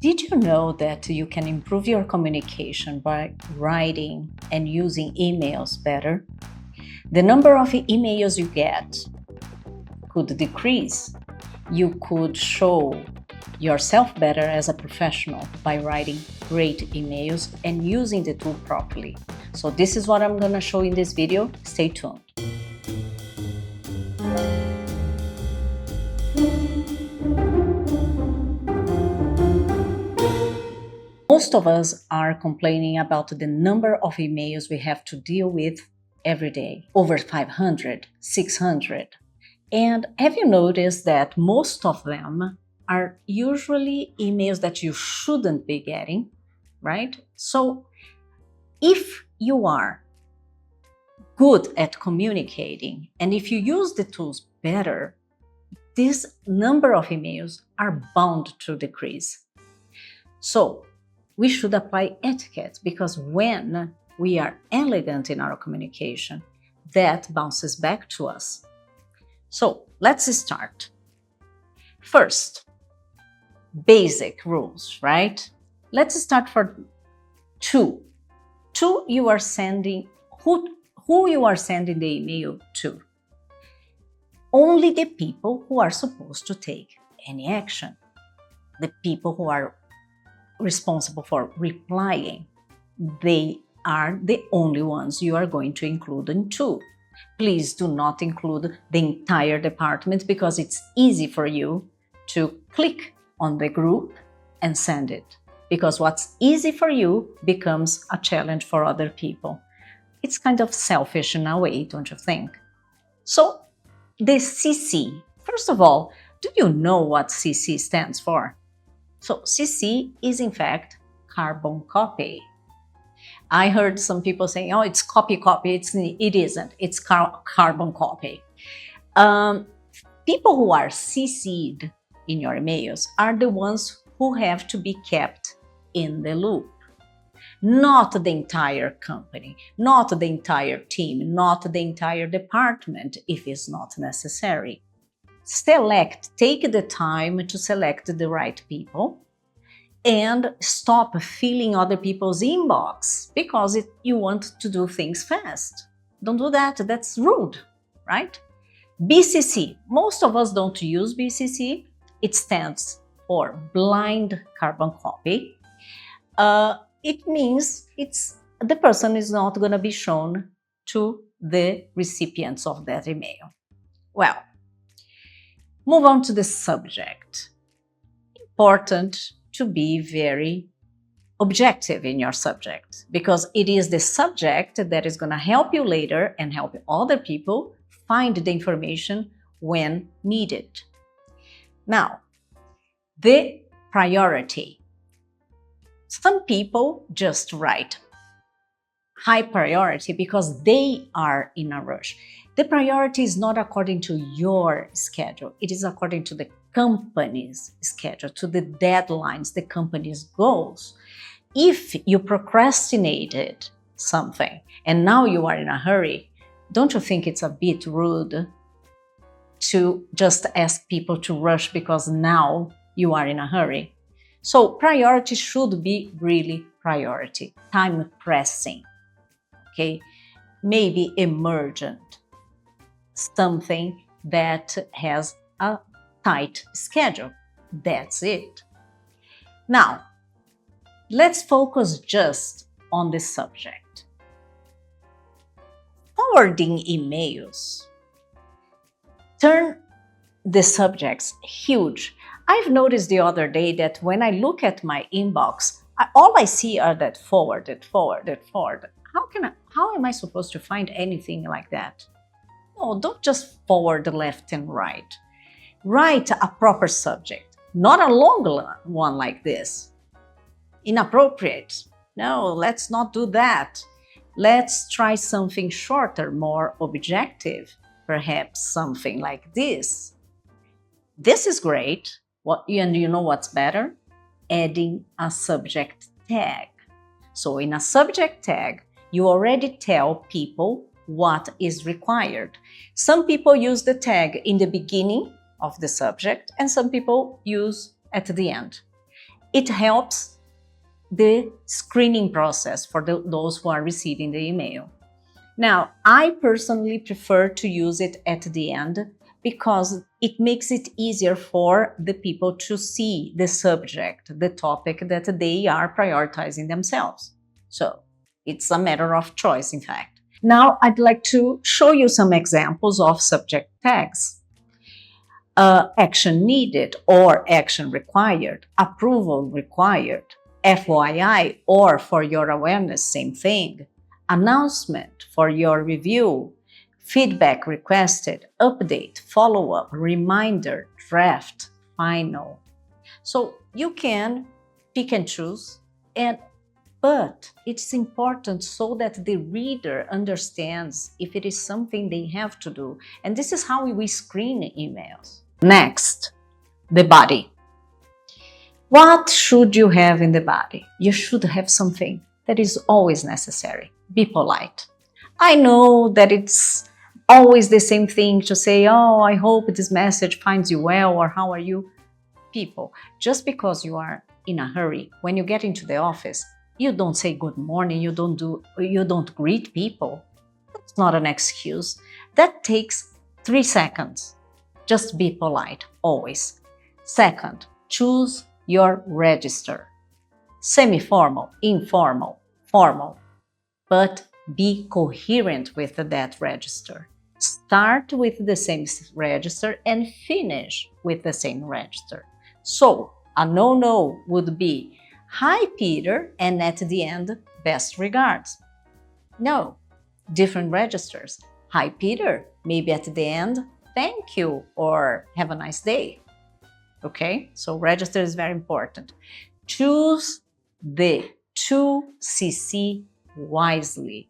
Did you know that you can improve your communication by writing and using emails better? The number of emails you get could decrease. You could show yourself better as a professional by writing great emails and using the tool properly. So this is what I'm going to show in this video. Stay tuned. Most of us are complaining about the number of emails we have to deal with every day, over 500, 600. And have you noticed that most of them are usually emails that you shouldn't be getting, right? So if you are good at communicating and if you use the tools better, this number of emails are bound to decrease. So we should apply etiquette, because when we are elegant in our communication, that bounces back to us. So let's start. First, basic rules, right? Let's start for two. Two, you are sending, who you are sending the email to. Only the people who are supposed to take any action. The people who are responsible for replying, they are the only ones you are going to include in two. Please do not include the entire department, because it's easy for you to click on the group and send it, because what's easy for you becomes a challenge for other people. It's kind of selfish in a way, don't you think? So the CC, first of all, do you know what CC stands for? So CC is in fact carbon copy. I heard some people saying, oh, it's copy. It isn't. It's carbon copy. People who are CC'd in your emails are the ones who have to be kept in the loop. Not the entire company, not the entire team, not the entire department if it's not necessary. Take the time to select the right people and stop filling other people's inbox because you want to do things fast. Don't do that. That's rude, right? BCC. Most of us don't use BCC. It stands for blind carbon copy. It means the person is not going to be shown to the recipients of that email. Well, move on to the subject. Important to be very objective in your subject, because it is the subject that is going to help you later and help other people find the information when needed. Now, the priority. Some people just write high priority because they are in a rush. The priority is not according to your schedule. It is according to the company's schedule, to the deadlines, the company's goals. If you procrastinated something and now you are in a hurry, don't you think it's a bit rude to just ask people to rush because now you are in a hurry? So priority should be really priority, time pressing, okay? Maybe emergent, something that has a tight schedule. That's it. Now, let's focus just on the subject. Forwarding emails. Turn the subjects huge. I've noticed the other day that when I look at my inbox, all I see are that forwarded. How am I supposed to find anything like that? No, don't just forward left and right. Write a proper subject, not a long one like this. Inappropriate. No, let's not do that. Let's try something shorter, more objective. Perhaps something like this. This is great. And you know what's better? Adding a subject tag. So in a subject tag, you already tell people what is required. Some people use the tag in the beginning of the subject and some people use at the end. It helps the screening process for those who are receiving the email. Now, I personally prefer to use it at the end because it makes it easier for the people to see the subject, the topic that they are prioritizing themselves. So it's a matter of choice, in fact. Now, I'd like to show you some examples of subject tags. Action needed or action required, approval required, FYI or for your awareness, same thing, announcement for your review, feedback requested, update, follow-up, reminder, draft, final. So you can pick and choose, but it's important so that the reader understands if it is something they have to do. And this is how we screen emails. Next, the body. What should you have in the body? You should have something that is always necessary. Be polite. I know that it's always the same thing to say, oh, I hope this message finds you well, or how are you? People, just because you are in a hurry, when you get into the office, you don't say good morning, you don't greet people. That's not an excuse. That takes 3 seconds. Just be polite, always. Second, choose your register. Semi-formal, informal, formal, but be coherent with that register. Start with the same register and finish with the same register. So a no-no would be, hi Peter, and at the end, best regards. No, different registers. Hi Peter, maybe at the end, thank you, or have a nice day. Okay, so register is very important. Choose the 2CC wisely.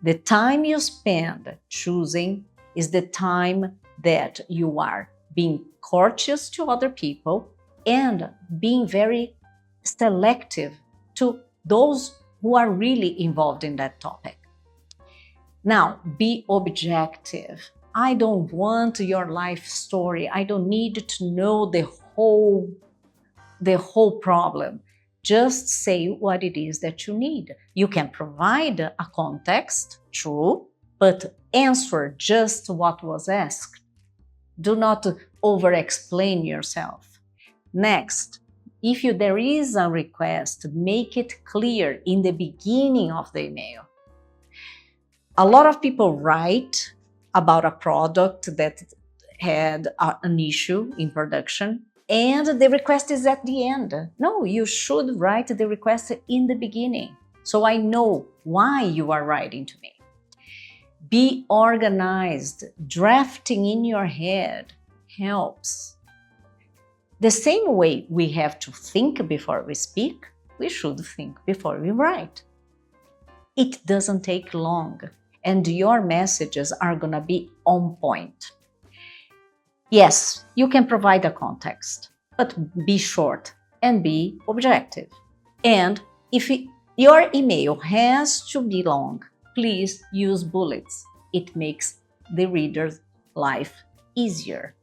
The time you spend choosing is the time that you are being courteous to other people and being very selective to those who are really involved in that topic. Now, be objective. I don't want your life story. I don't need to know the whole problem. Just say what it is that you need. You can provide a context, true, but answer just what was asked. Do not over-explain yourself. Next, if there is a request, make it clear in the beginning of the email. A lot of people write about a product that had an issue in production, and the request is at the end. No, you should write the request in the beginning, so I know why you are writing to me. Be organized. Drafting in your head helps. The same way we have to think before we speak, we should think before we write. It doesn't take long, and your messages are going to be on point. Yes, you can provide a context, but be short and be objective. And if your email has to be long, please use bullets. It makes the reader's life easier.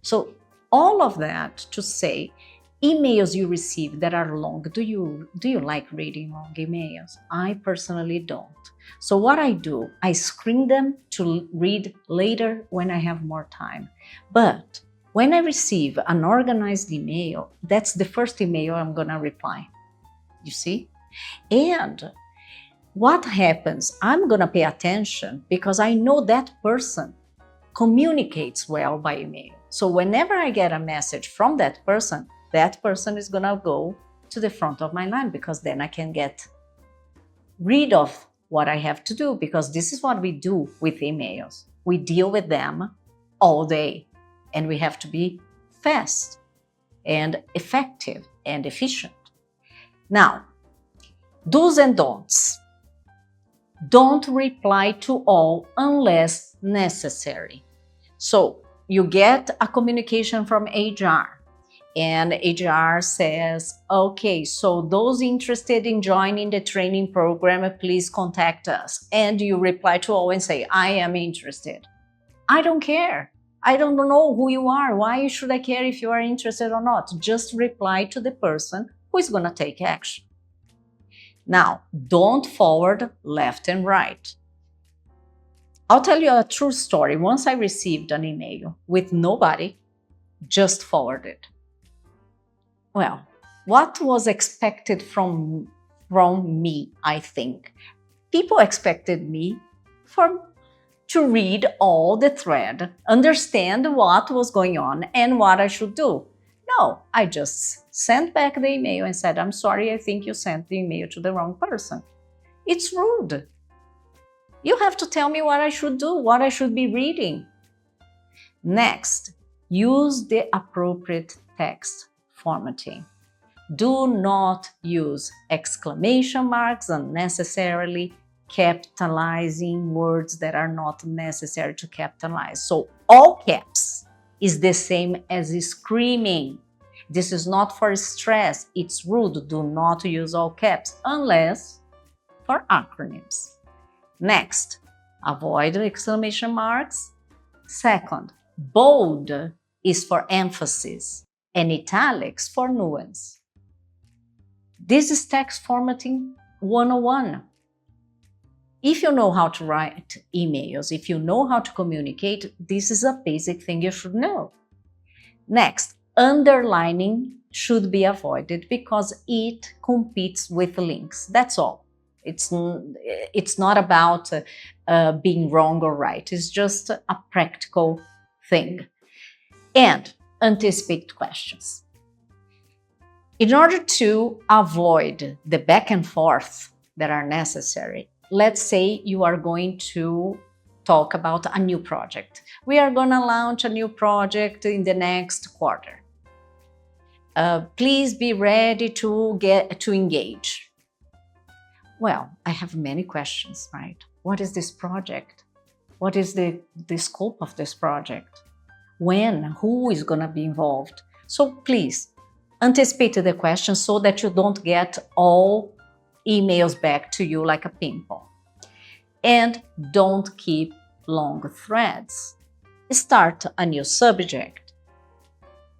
So all of that to say, emails you receive that are long, do you like reading long emails? I personally don't. So what I do, I screen them to read later when I have more time. But when I receive an organized email, that's the first email I'm going to reply. You see? And what happens? I'm going to pay attention because I know that person communicates well by email. So whenever I get a message from that person is going to go to the front of my line, because then I can get rid of what I have to do, because this is what we do with emails. We deal with them all day, and we have to be fast and effective and efficient. Now, do's and don'ts. Don't reply to all unless necessary. So you get a communication from HR, and HR says, okay, so those interested in joining the training program, please contact us. And you reply to all and say, I am interested. I don't care. I don't know who you are. Why should I care if you are interested or not? Just reply to the person who is going to take action. Now, don't forward left and right. I'll tell you a true story. Once I received an email with nobody, just forwarded. Well, what was expected from me, I think? People expected me to read all the thread, understand what was going on and what I should do. No, I just sent back the email and said, I'm sorry, I think you sent the email to the wrong person. It's rude. You have to tell me what I should do, what I should be reading. Next, use the appropriate text formatting. Do not use exclamation marks unnecessarily, capitalizing words that are not necessary to capitalize. So all caps is the same as screaming. This is not for stress. It's rude. Do not use all caps unless for acronyms. Next, avoid exclamation marks. Second, bold is for emphasis and italics for nuance. This is text formatting 101. If you know how to write emails, if you know how to communicate, this is a basic thing you should know. Next, underlining should be avoided because it competes with links. That's all. It's not about being wrong or right. It's just a practical thing. And anticipate questions. In order to avoid the back and forth that are necessary, let's say you are going to talk about a new project. We are going to launch a new project in the next quarter. Please be ready to engage. Well, I have many questions, right? What is this project? What is the scope of this project? When? Who is going to be involved? So please anticipate the questions so that you don't get all emails back to you like a ping pong. And don't keep long threads. Start a new subject.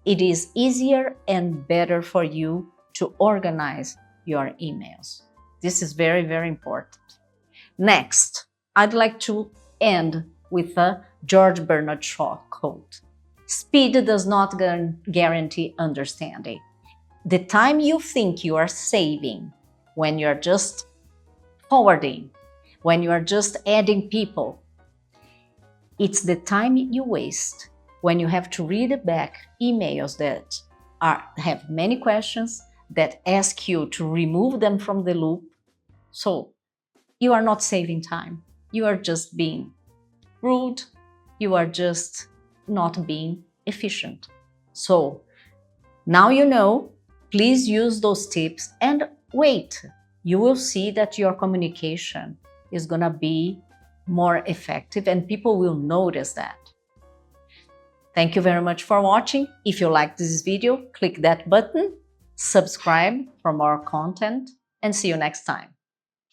It is easier and better for you to organize your emails. This is very, very important. Next, I'd like to end with a George Bernard Shaw quote. Speed does not guarantee understanding. The time you think you are saving when you're just forwarding, when you are just adding people, it's the time you waste when you have to read back emails that have many questions, that ask you to remove them from the loop. So you are not saving time. You are just being rude. You are just not being efficient. So now you know, please use those tips and wait. You will see that your communication is going to be more effective and people will notice that. Thank you very much for watching. If you like this video, click that button, subscribe for more content, and see you next time.